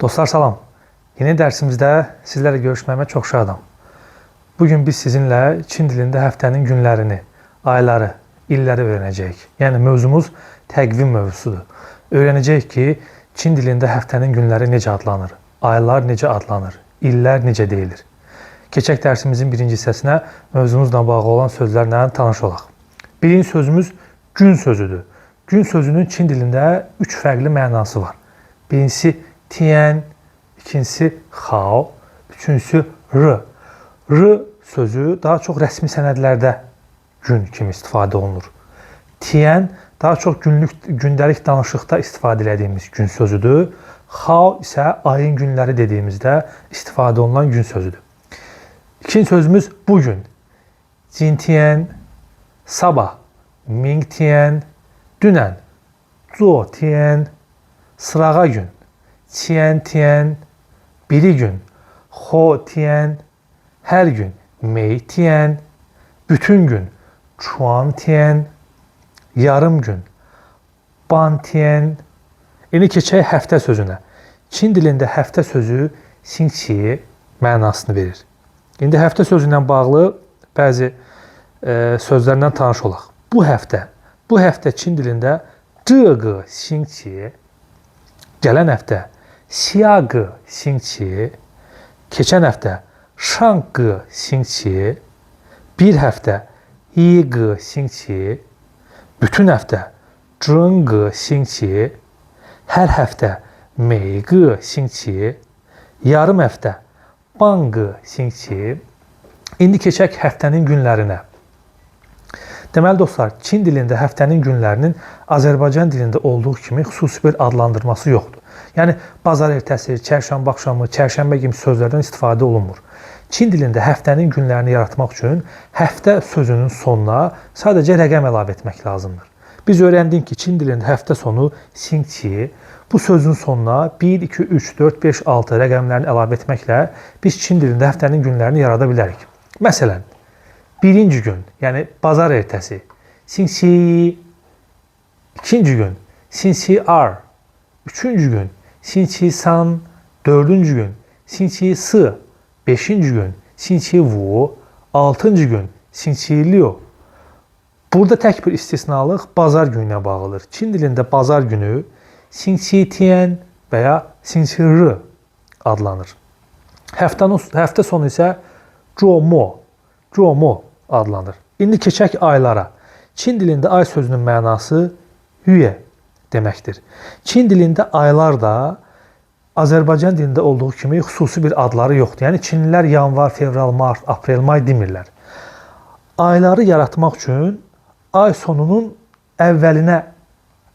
Dostlar salam. Yeni dersimizde sizlerle görüşmeme çok şadam. Bugün biz sizinle Çin dilinde həftənin günlərini, ayları, illəri öğreneceğiz. Yani mövzumuz təqvim mövzusudur. Öğreneceğiz ki Çin dilinde həftənin günləri necə adlanır, aylar necə adlanır, illər necə deyilir. Keçək dersimizin birinci hissəsinə mövzumuzla bağlı olan sözlərlə tanış olaq. Birinci sözümüz gün sözüdür. Gün sözünün Çin dilində 3 fərqli mənası var. Birincisi tian, ikincisi hao, üçüncüsü r. R sözü daha çok resmi sənədlərdə gün kimi istifadə olunur. Tian daha çok gündəlik danışıqda istifadə edildiğimiz gün sözüdür. Hao isə ayın günləri dediyimizdə istifadə olunan gün sözüdür. İkinci sözümüz bugün. Jintian, sabah, mingtian, dünən, zuotian, sırağa gün, qiantian, biri gün, hotian, her gün, meitian, bütün gün, chuantian, yarım gün, bantian. İndi keçək həftə sözünə. Çin dilində həftə sözü xinqi mənasını verir. İndi həftə sözü ilə bağlı bəzi sözlərlə tanış olaq. Bu həftə Çin dilində zhege xinqi, gələn həftə xiage xinqi, keçən həftə shangge xinqi, bir həftə yige xinqi, bütün həftə zhenge xinqi, hər həftə meige xinqi, yarım həftə bange xinqi. İndi keçək həftənin günlərinə. Deməli dostlar, Çin dilində həftənin günlərinin Azərbaycan dilində olduğu kimi xüsusi bir adlandırması yoxdur. Yəni bazar ertəsi, çərşənbə axşamı, çərşənbə kimi sözlərdən istifadə olunmur. Çin dilində həftənin günlərini yaratmaq üçün həftə sözünün sonuna sadəcə rəqəm əlavə etmək lazımdır. Biz öyrəndik ki, Çin dilində həftə sonu xinqi, bu sözün sonuna 1, 2, 3, 4, 5, 6 rəqəmlərini əlavə etməklə biz Çin dilində həftənin günlərini yarada bilərik. Məsələn, birinci gün, yəni bazar ertəsi, xinqi, ikinci gün, xinqi er, üçüncü gün, xinqi san, dördüncü gün, xinqi si, beşinci gün, xinqi wu, altıncı gün, xinqi liu. Burada tək bir istisnalıq bazar gününə bağlıdır. Çin dilində bazar günü xinqi tian və ya xinqi ri adlanır. Həftə sonu isə zhuomo adlanır. İndi keçək aylara. Çin dilində ay sözünün mənası yüe deməkdir. Çin dilində aylar da Azərbaycan dilində olduğu kimi xüsusi bir adları yoxdur. Yəni Çinlilər yanvar, fevral, mart, aprel, may demirlər. Ayları yaratmaq üçün ay sonunun əvvəlinə,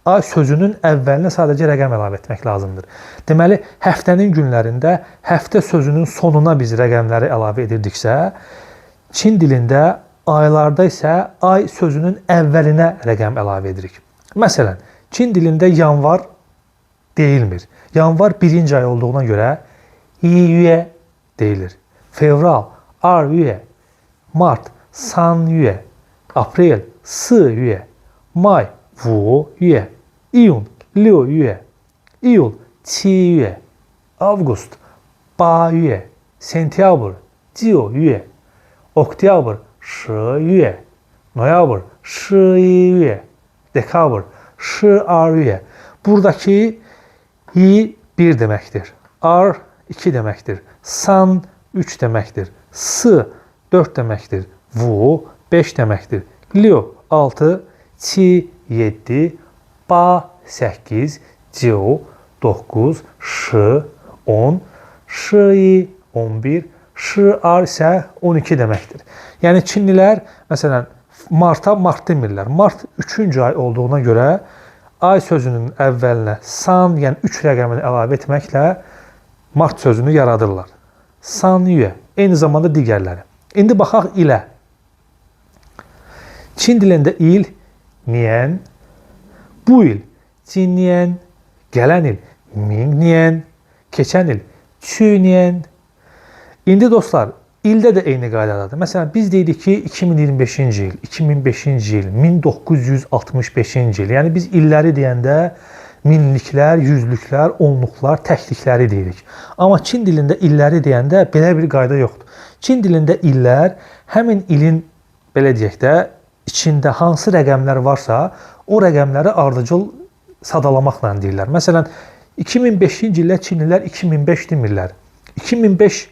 ay sözünün əvvəlinə sadəcə rəqəm əlavə etmək lazımdır. Deməli, həftənin günlərində həftə sözünün sonuna biz rəqəmləri əlavə edirdiksə, Çin dilində aylarda isə ay sözünün əvvəlinə rəqəm əlavə edirik. Məsələn, Çin dilində yanvar deyilmir. Yanvar birinci ay olduğuna görə yiyue deyilir. Fevral, aryue, mart, sanyue, aprel, siyue, may, wuyue, iyun, liuyue, iyul, qiyue, avqust, bayue, sentyabr, jiuyue, oktyabr, shiyue, noyabr, shiyue, dekabr, shiyue. Buradaki yi 1 deməkdir, ar 2 deməkdir, san 3 deməkdir, sı 4 deməkdir, wu 5 deməkdir, liu 6, qi 7, ba 8, jiu 9, shi 10, shi 11, şiar isə 12 deməkdir. Yəni Çinlilər məsələn marta mart demirlər. Mart 3-cü ay olduğuna görə ay sözünün əvvəlinə san, yəni 3 rəqəmini əlavə etməklə mart sözünü yaradırlar. Sanyue, eyni zamanda digərləri. İndi baxaq ilə. Çin dilində il, nian, bu il, jinnian, gələn il, mingnian, keçən il, qunian. İndi dostlar, ildə də eyni qaydadadır. Məsələn, biz deyirik ki, 2025-ci il, 2005-ci il, 1965-ci il. Yəni biz illəri deyəndə minliklər, yüzlüklər, onluqlar, təklikləri deyirik. Amma Çin dilində illəri deyəndə belə bir qayda yoxdur. Çin dilində illər həmin ilin, belə deyək də, içində hansı rəqəmlər varsa, o rəqəmləri ardıcıl sadalamaqla deyirlər. Məsələn, 2005-ci ildə Çinlilər 2005 demirlər. 2005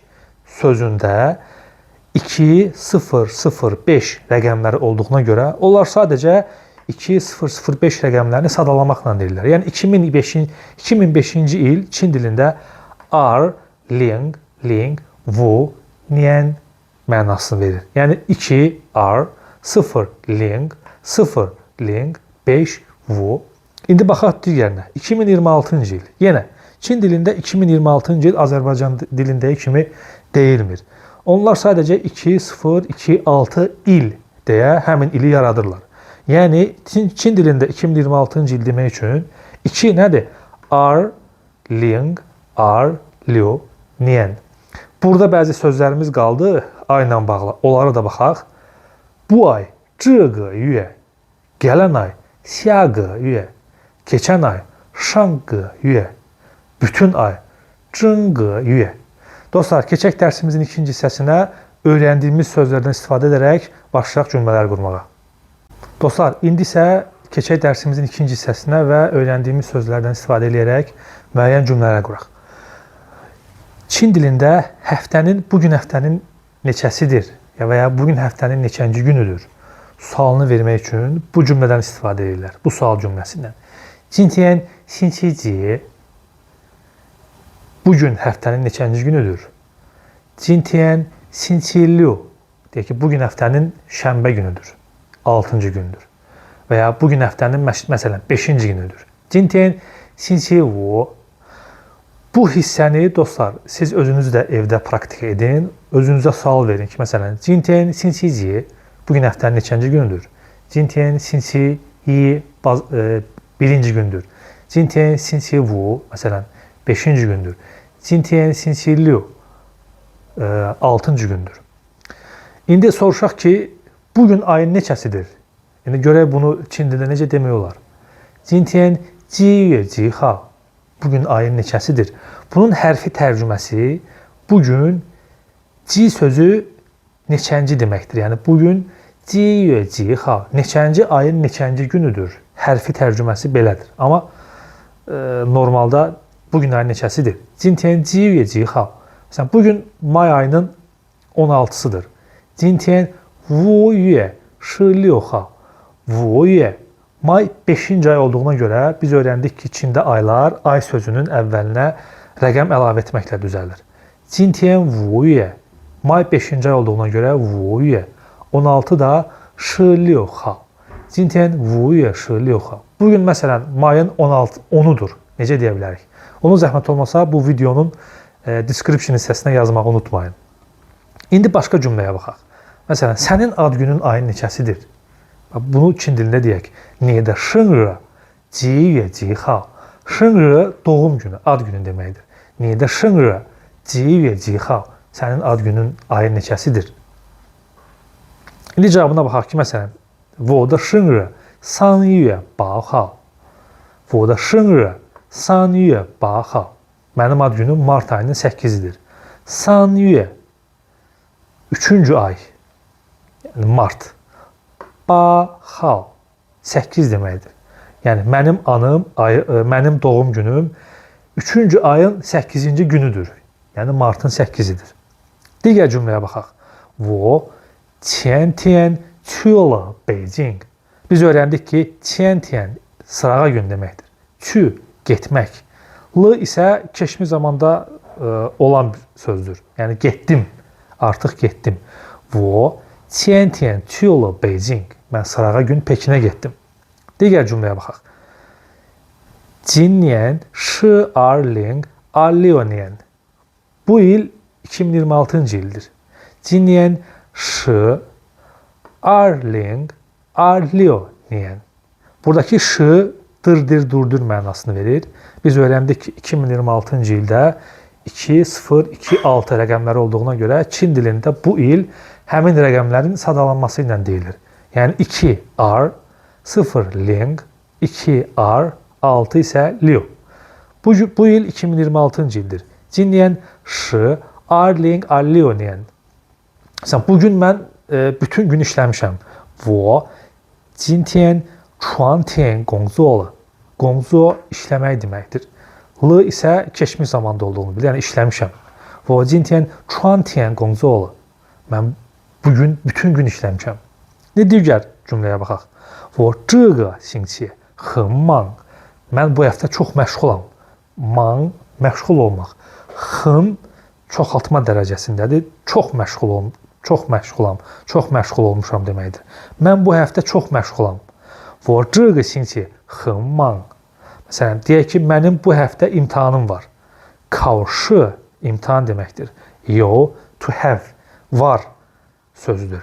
sözündə 2005 rəqəmləri olduğuna görə onlar sadəcə 2005 rəqəmlərini sadalamaqla deyirlər. Yəni 2005-ci il Çin dilində er, ling, wu, nian mənasını verir. Yəni 2 er, 0 ling, 5 wu. İndi baxaq digərinə. 2026-cı il. Yenə Çin dilində 2026-cı il Azərbaycan dilindəki kimi deyilmir. Onlar sadəcə 2026 il deyə həmin ili yaradırlar. Yəni Çin dilində 2026-cı il demək üçün 2 nədir? Er, ling, liu, nian. Burada bəzi sözlərimiz qaldı ay ilə bağlı. Onlara da baxaq. Bu ay 这个月, gələn ay 下个月, keçən ay 上个月, bütün ay 整个月. Dostlar, keçək dərsimizin ikinci hissəsinə öyrəndiyimiz sözlərdən istifadə edərək başlayaq cümlələr qurmağa. Dostlar, indi isə keçək dərsimizin ikinci hissəsinə və öyrəndiyimiz sözlərdən istifadə edərək müəyyən cümlələr quraq. Çin dilində bugün həftənin neçəsidir və ya bugün həftənin neçənci günüdür sualını vermək üçün bu cümlədən istifadə edirlər. Bu sual cümləsindən. 今天星期几? Bugün həftənin neçənci günüdür? 今天星期六. Deyək ki, bugün həftənin şənbə günüdür. 6-cı gündür. Və ya bugün həftənin məsələn 5-ci günüdür. 今天星期五. Bu hissəni dostlar, siz özünüz də evdə praktik edin. Özünüzə sual verin ki, məsələn, 今天星期几? Bugün həftənin neçənci günüdür? 今天星期一 birinci gündür. 今天星期五 məsələn 5-ci gündür. 今天星期六 6-cı gündür. İndi soruşaq ki, bugün ayın neçəsidir? Yəni görək bunu Çin dilində necə demək olar? 今天几月几号? Bugün ayın neçəsidir? Bunun hərfi tərcüməsi bugün ci sözü neçənci deməkdir. Yəni bugün 几月几号? Neçənci ayın neçənci günüdür? Hərfi tərcüməsi belədir. Amma normalda bugün ayın neçəsidir? 今天几月几号? Məsələn, bugün may ayının 16-sıdır. 今天5月16号. 5月, may 5-ci ay olduğuna görə biz öyrəndik ki, Çində aylar ay sözünün əvvəlinə rəqəm əlavə etməklə düzəlir. 今天5月, may 5-ci ay olduğuna görə 5月, 16 da 16号. 今天5月16号. Bugün məsələn mayın 10'udur. Necə deyə bilərik? Onun zəhmət olmasa bu videonun description hissəsinə yazmağı unutmayın. İndi başqa cümləyə baxaq. Məsələn, sənin ad günün ayın neçəsidir? Bunu Çin dilində deyək. 你的生日几月几号? 生日 doğum günü, ad günü deməkdir. 你的生日几月几号? Sənin ad günün ayın neçəsidir? İndi cavabına baxaq ki, məsələn, 我的生日3月8号. 我的生日3月8号. Mənim ad günüm mart ayının 8-idir. 3月 3-cü ay. Yəni mart. 8号 8 deməkdir. Yəni mənim doğum günüm 3-cü ayın 8-ci günüdür. Yəni martın 8-idir. Digər cümləyə baxaq. 我前天去了北京. Biz öyrəndik ki, 前天 sırağa gün deməkdir. 去 getmək. L isə keçmiş zamanda olan bir sözdür. Yəni getdim, artıq getdim. 我前天去了北京. Mən sırağa gün Pekinə getdim. Digər cümləyə baxaq. 今年是2026年. Bu il 2026-cı ildir. 今年是2026年. Buradakı şı dırdır durdur mənasını verir. Biz öyrəndik ki 2026-cı ildə 2026 rəqəmləri olduğuna görə Çin dilində bu il həmin rəqəmlərin sadalanması ilə deyilir. Yəni 2R, 0 ling, 2R, 6 isə Liu. Bu il 2026-cı ildir. 今年是2026年. Məsələn, bugün mən bütün gün işləmişəm.我今天全天工作了. 工作işləmək deməkdir. L isə keçmiş zamanda olduğunu bilir. Yəni işləmişəm. 我今天全天工作了. Mən bugün bütün gün işləmişəm. Digər cümləyə baxaq. 我这个星期很忙. Mən bu həftə çox məşğulam.忙, məşğul olmaq. 很çoxaltma dərəcəsindədir. Çox məşğulam, çox məşğul olmuşam deməkdir. Mən bu həftə çox məşğulam. 我这个星期很忙. Məsələn, deyək ki, mənim bu həftə imtahanım var. 考试 imtahan deməkdir. 有 to have, var sözüdür.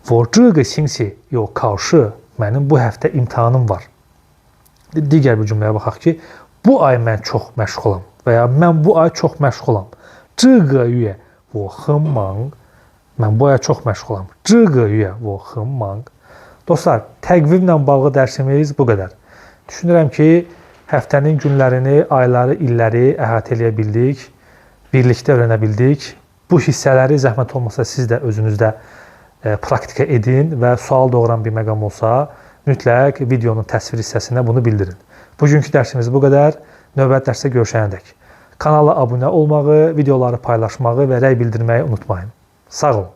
我这个星期有考试. Mənim bu həftə imtahanım var. Digər bir cümləyə baxaq ki, bu ay mən çox məşğulam və ya mən bu ay çox məşğulam. 这个月我很忙. Mən bu ay çox məşğulam. 这个月我很忙. Dostlar, təqvimlə bağlı dərsimiz bu qədər. Düşünürəm ki, həftənin günlərini, ayları, illəri əhatə eləyə bildik, birlikdə öyrənə bildik. Bu hissələri zəhmət olmasa siz də özünüzdə praktika edin və sual doğuran bir məqam olsa, mütləq videonun təsvir hissəsində bunu bildirin. Bugünkü dərsimiz bu qədər. Növbəti dərsdə görüşənədək. Kanala abunə olmağı, videoları paylaşmağı və rəy bildirməyi unutmayın. Sağ olun.